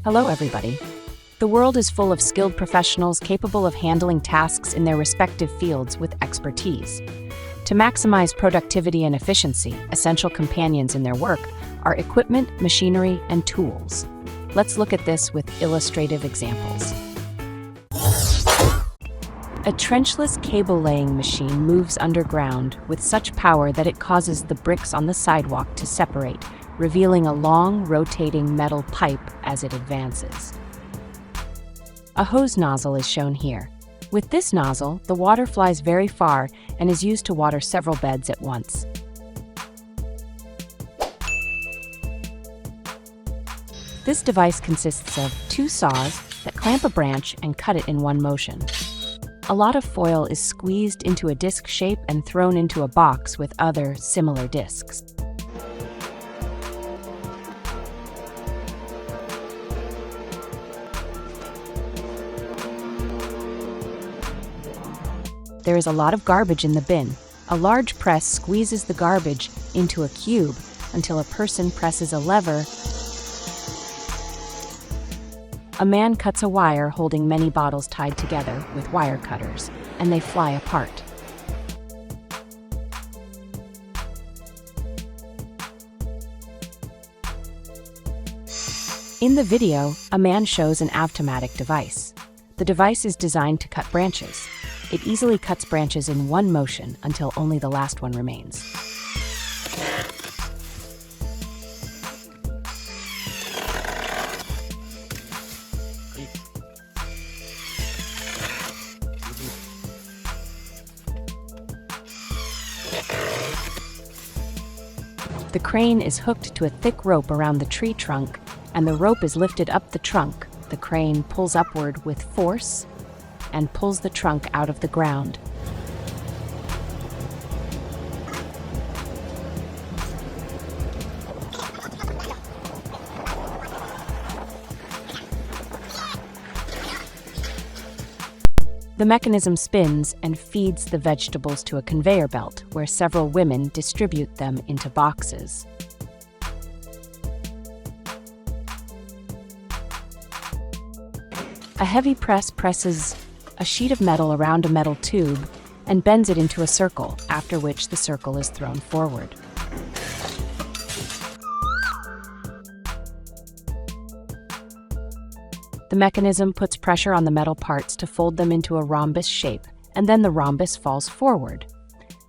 Hello, everybody. The world is full of skilled professionals capable of handling tasks in their respective fields with expertise. To maximize productivity and efficiency, essential companions in their work are equipment, machinery, and tools. Let's look at this with illustrative examples. A trenchless cable-laying machine moves underground with such power that it causes the bricks on the sidewalk to separate, revealing a long, rotating metal pipe as it advances. A hose nozzle is shown here. With this nozzle, the water flies very far and is used to water several beds at once. This device consists of two saws that clamp a branch and cut it in one motion. A lot of foil is squeezed into a disc shape and thrown into a box with other similar discs. There is a lot of garbage in the bin. A large press squeezes the garbage into a cube until a person presses a lever. A man cuts a wire holding many bottles tied together with wire cutters, and they fly apart. In the video, a man shows an automatic device. The device is designed to cut branches. It easily cuts branches in one motion until only the last one remains. The crane is hooked to a thick rope around the tree trunk, and the rope is lifted up the trunk. The crane pulls upward with force and pulls the trunk out of the ground. The mechanism spins and feeds the vegetables to a conveyor belt, where several women distribute them into boxes. A heavy press presses a sheet of metal around a metal tube and bends it into a circle, after which the circle is thrown forward. The mechanism puts pressure on the metal parts to fold them into a rhombus shape, and then the rhombus falls forward.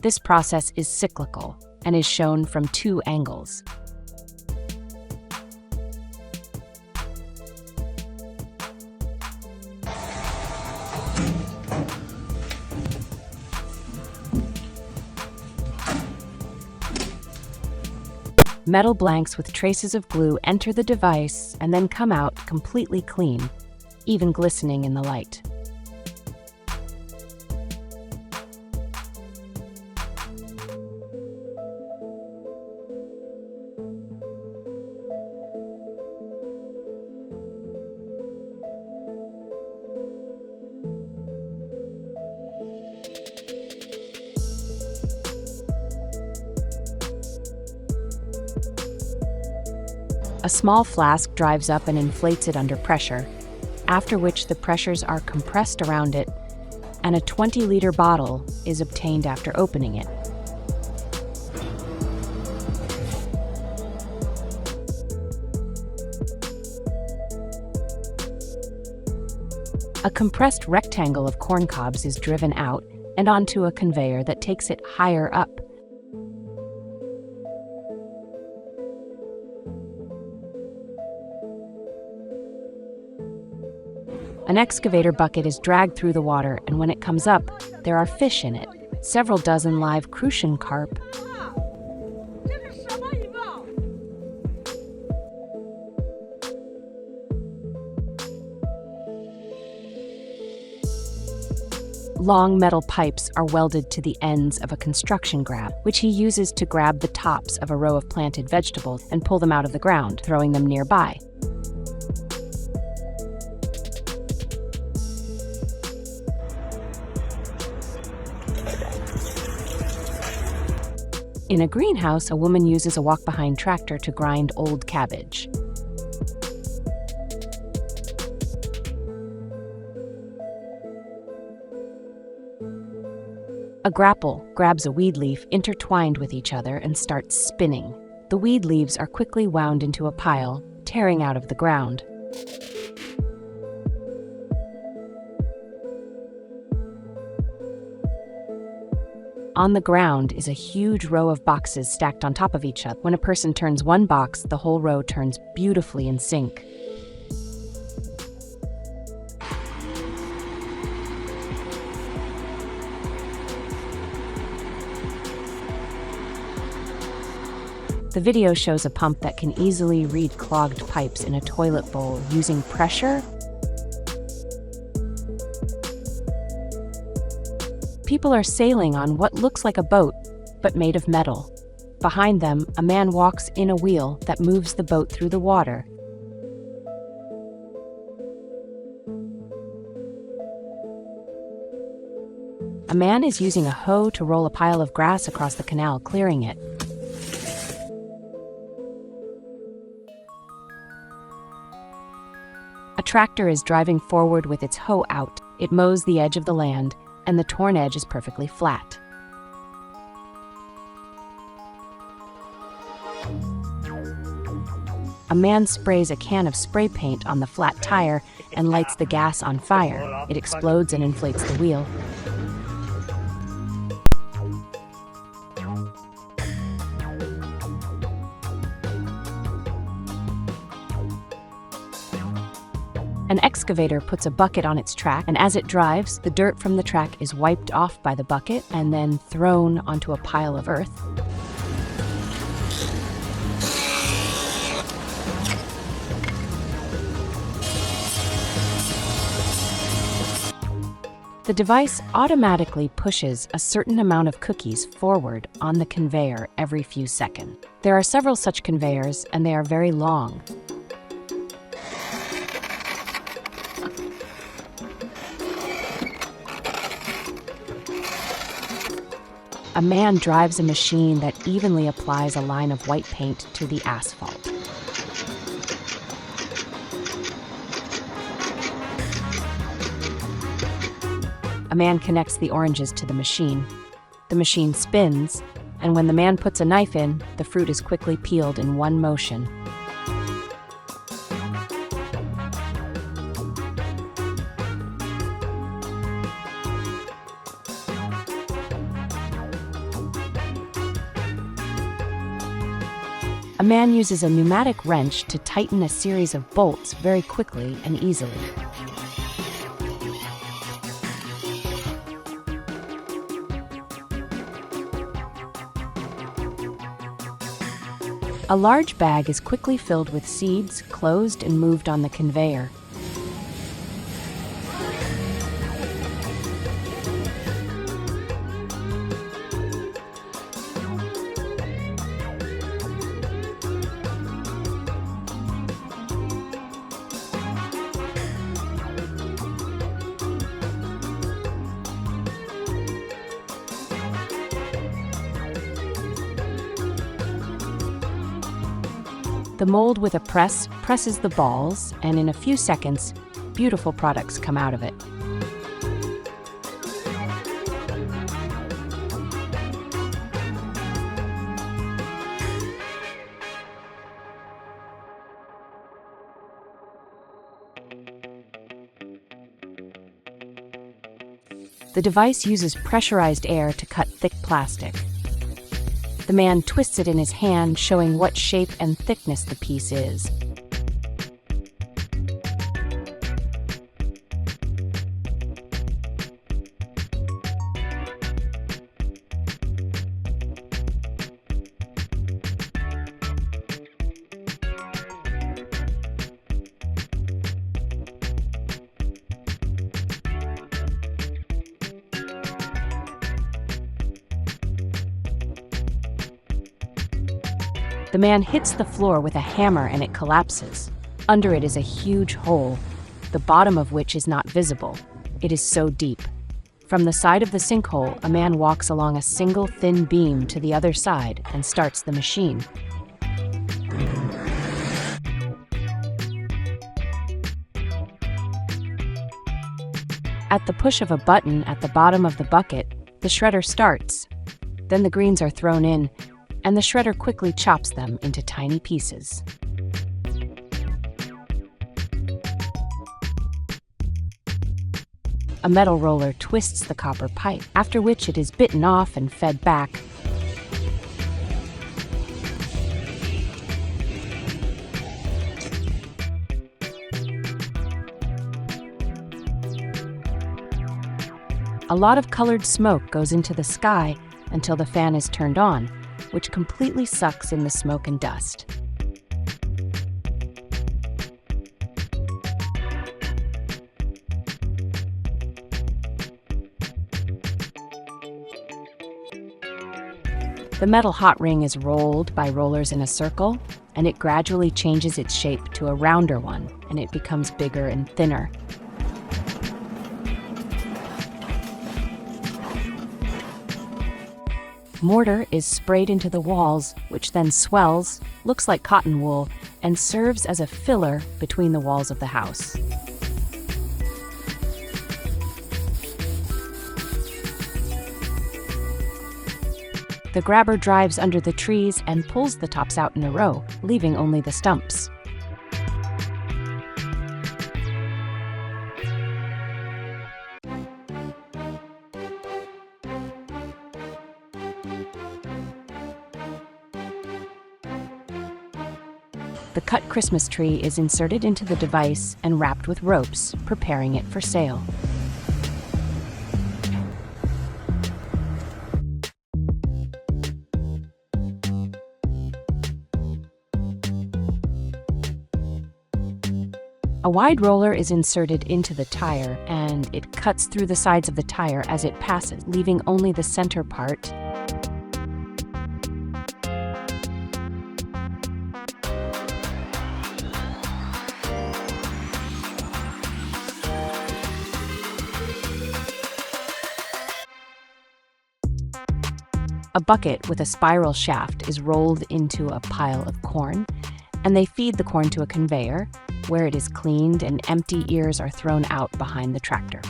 This process is cyclical and is shown from two angles. Metal blanks with traces of glue enter the device and then come out completely clean, even glistening in the light. A small flask drives up and inflates it under pressure, after which the pressures are compressed around it, and a 20-liter bottle is obtained after opening it. A compressed rectangle of corn cobs is driven out and onto a conveyor that takes it higher up. An excavator bucket is dragged through the water, and when it comes up, there are fish in it, several dozen live crucian carp. Long metal pipes are welded to the ends of a construction grab, which he uses to grab the tops of a row of planted vegetables and pull them out of the ground, throwing them nearby. In a greenhouse, a woman uses a walk-behind tractor to grind old cabbage. A grapple grabs a weed leaf intertwined with each other and starts spinning. The weed leaves are quickly wound into a pile, tearing out of the ground. On the ground is a huge row of boxes stacked on top of each other. When a person turns one box, the whole row turns beautifully in sync. The video shows a pump that can easily read clogged pipes in a toilet bowl using pressure. People are sailing on what looks like a boat, but made of metal. Behind them, a man walks in a wheel that moves the boat through the water. A man is using a hoe to roll a pile of grass across the canal, clearing it. A tractor is driving forward with its hoe out. It mows the edge of the land, and the torn edge is perfectly flat. A man sprays a can of spray paint on the flat tire and lights the gas on fire. It explodes and inflates the wheel. An excavator puts a bucket on its track, and as it drives, the dirt from the track is wiped off by the bucket and then thrown onto a pile of earth. The device automatically pushes a certain amount of cookies forward on the conveyor every few seconds. There are several such conveyors, and they are very long. A man drives a machine that evenly applies a line of white paint to the asphalt. A man connects the oranges to the machine. The machine spins, and when the man puts a knife in, the fruit is quickly peeled in one motion. A man uses a pneumatic wrench to tighten a series of bolts very quickly and easily. A large bag is quickly filled with seeds, closed, and moved on the conveyor. The mold with a press presses the balls, and in a few seconds, beautiful products come out of it. The device uses pressurized air to cut thick plastic. The man twists it in his hand, showing what shape and thickness the piece is. The man hits the floor with a hammer and it collapses. Under it is a huge hole, the bottom of which is not visible. It is so deep. From the side of the sinkhole, a man walks along a single thin beam to the other side and starts the machine. At the push of a button at the bottom of the bucket, The shredder starts. Then the greens are thrown in, and the shredder quickly chops them into tiny pieces. A metal roller twists the copper pipe, after which it is bitten off and fed back. A lot of colored smoke goes into the sky until the fan is turned on, which completely sucks in the smoke and dust. The metal hot ring is rolled by rollers in a circle, and it gradually changes its shape to a rounder one, and it becomes bigger and thinner. Mortar is sprayed into the walls, which then swells, looks like cotton wool, and serves as a filler between the walls of the house. The grabber drives under the trees and pulls the tops out in a row, leaving only the stumps. The cut Christmas tree is inserted into the device and wrapped with ropes, preparing it for sale. A wide roller is inserted into the tire, and it cuts through the sides of the tire as it passes, leaving only the center part. A bucket with a spiral shaft is rolled into a pile of corn, and they feed the corn to a conveyor, where it is cleaned and empty ears are thrown out behind the tractor.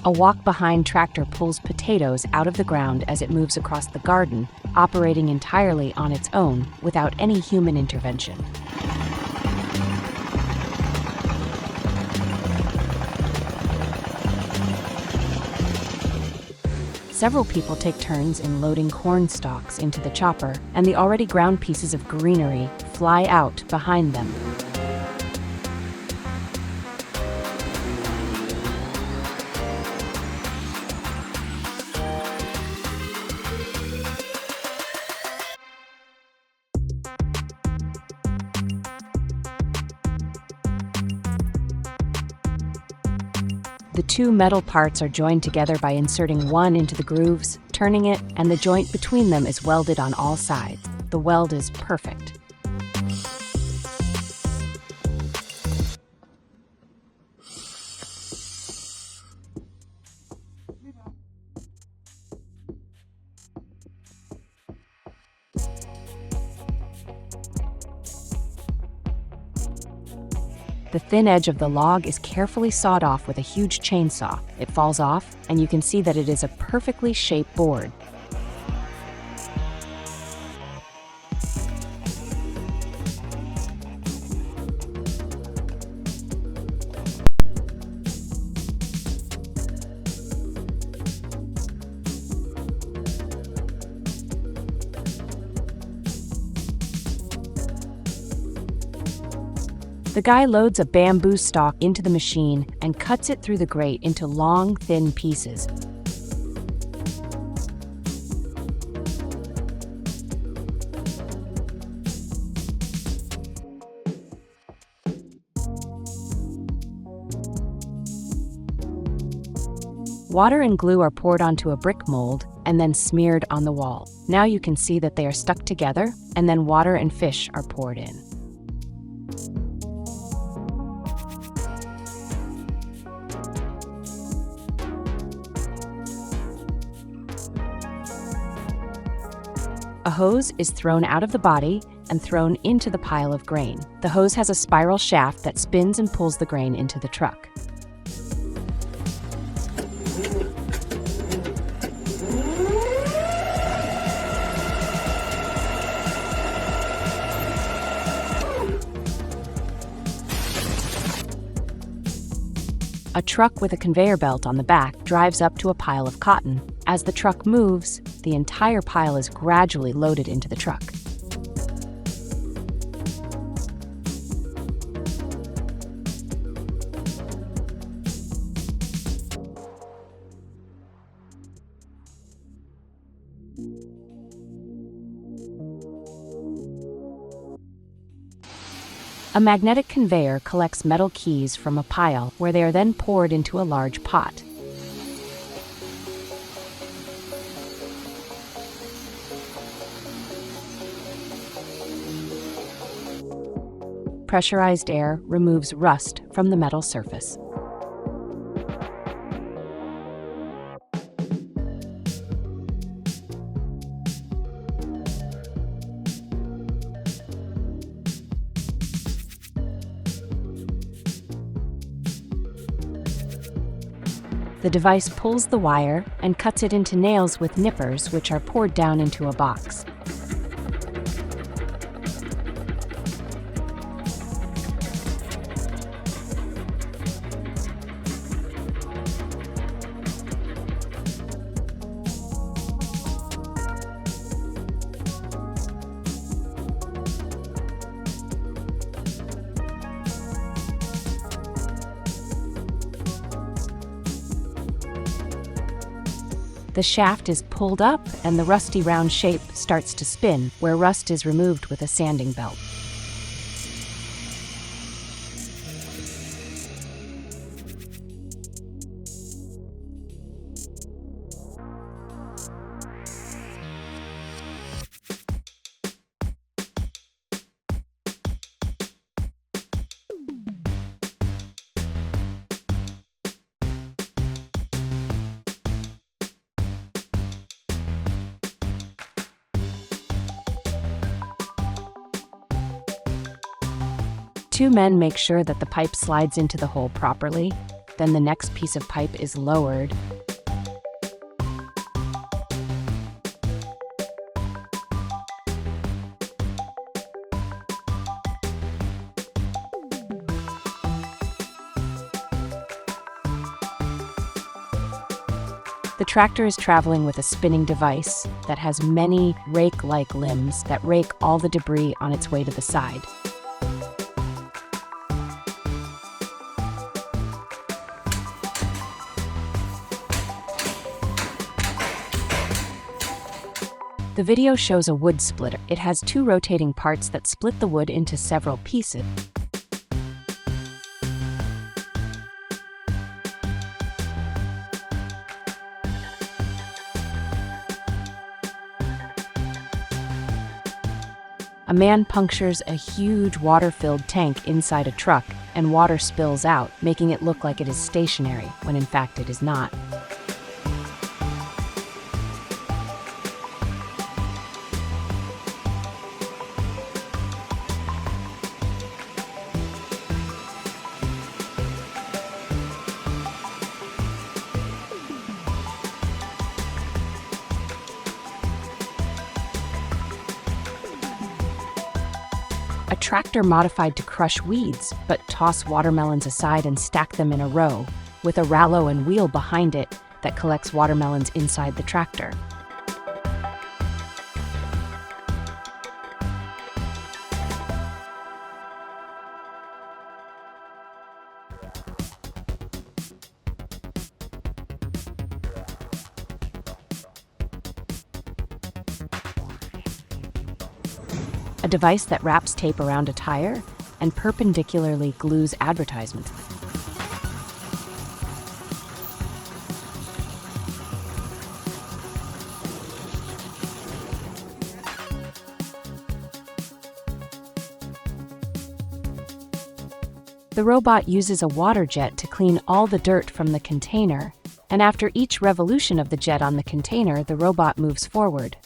A walk-behind tractor pulls potatoes out of the ground as it moves across the garden, operating entirely on its own without any human intervention. Several people take turns in loading corn stalks into the chopper, and the already ground pieces of greenery fly out behind them. The two metal parts are joined together by inserting one into the grooves, turning it, and the joint between them is welded on all sides. The weld is perfect. The thin edge of the log is carefully sawed off with a huge chainsaw. It falls off, and you can see that it is a perfectly shaped board. The guy loads a bamboo stalk into the machine and cuts it through the grate into long, thin pieces. Water and glue are poured onto a brick mold and then smeared on the wall. Now you can see that they are stuck together, and then water and fish are poured in. hose is thrown out of the body and thrown into the pile of grain. The hose has a spiral shaft that spins and pulls the grain into the truck. A truck with a conveyor belt on the back drives up to a pile of cotton. As the truck moves, the entire pile is gradually loaded into the truck. A magnetic conveyor collects metal keys from a pile where they are then poured into a large pot. Pressurized air removes rust from the metal surface. The device pulls the wire and cuts it into nails with nippers, which are poured down into a box. The shaft is pulled up and the rusty round shape starts to spin, where rust is removed with a sanding belt. Two men make sure that the pipe slides into the hole properly. Then the next piece of pipe is lowered. The tractor is traveling with a spinning device that has many rake-like limbs that rake all the debris on its way to the side. The video shows a wood splitter. It has two rotating parts that split the wood into several pieces. A man punctures a huge water-filled tank inside a truck, and water spills out, making it look like it is stationary, when in fact it is not. A tractor modified to crush weeds, but toss watermelons aside and stack them in a row, with a rallow and wheel behind it that collects watermelons inside the tractor. A device that wraps tape around a tire and perpendicularly glues advertisements. The robot uses a water jet to clean all the dirt from the container, and after each revolution of the jet on the container, the robot moves forward.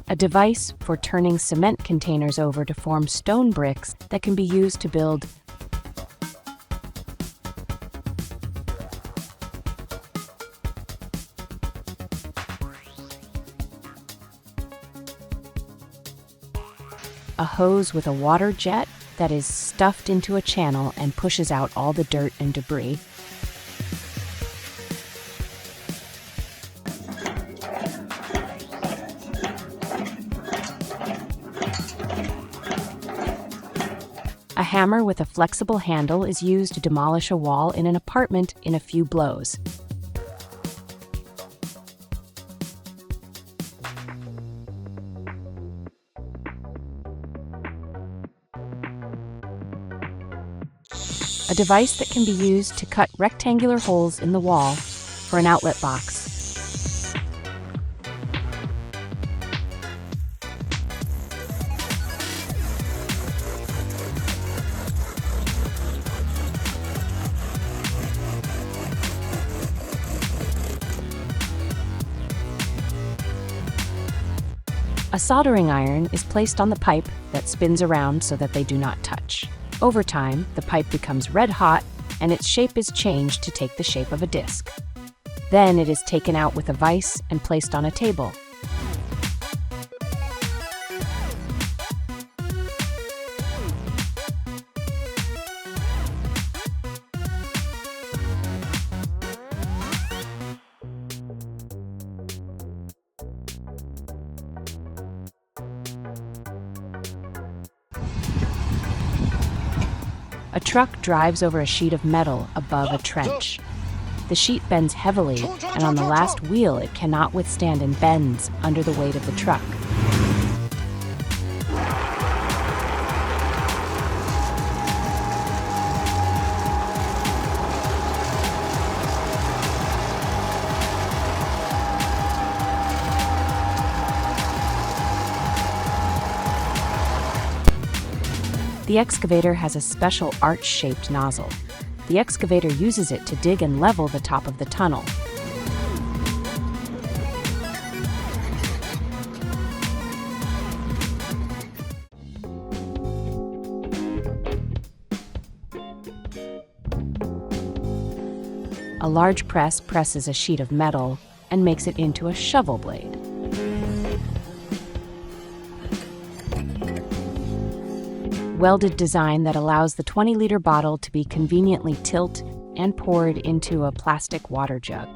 a device for turning cement containers over to form stone bricks that can be used to build a hose with a water jet that is stuffed into a channel and pushes out all the dirt and debris. A hammer with a flexible handle is used to demolish a wall in an apartment in a few blows. A device that can be used to cut rectangular holes in the wall for an outlet box. A soldering iron is placed on the pipe that spins around so that they do not touch. Over time, the pipe becomes red hot and its shape is changed to take the shape of a disc. Then it is taken out with a vise and placed on a table. A truck drives over a sheet of metal above a trench. The sheet bends heavily, and on the last wheel it cannot withstand and bends under the weight of the truck. The excavator has a special arch-shaped nozzle. The excavator uses it to dig and level the top of the tunnel. A large press presses a sheet of metal and makes it into a shovel blade. Welded design that allows the 20-liter bottle to be conveniently tilt and poured into a plastic water jug.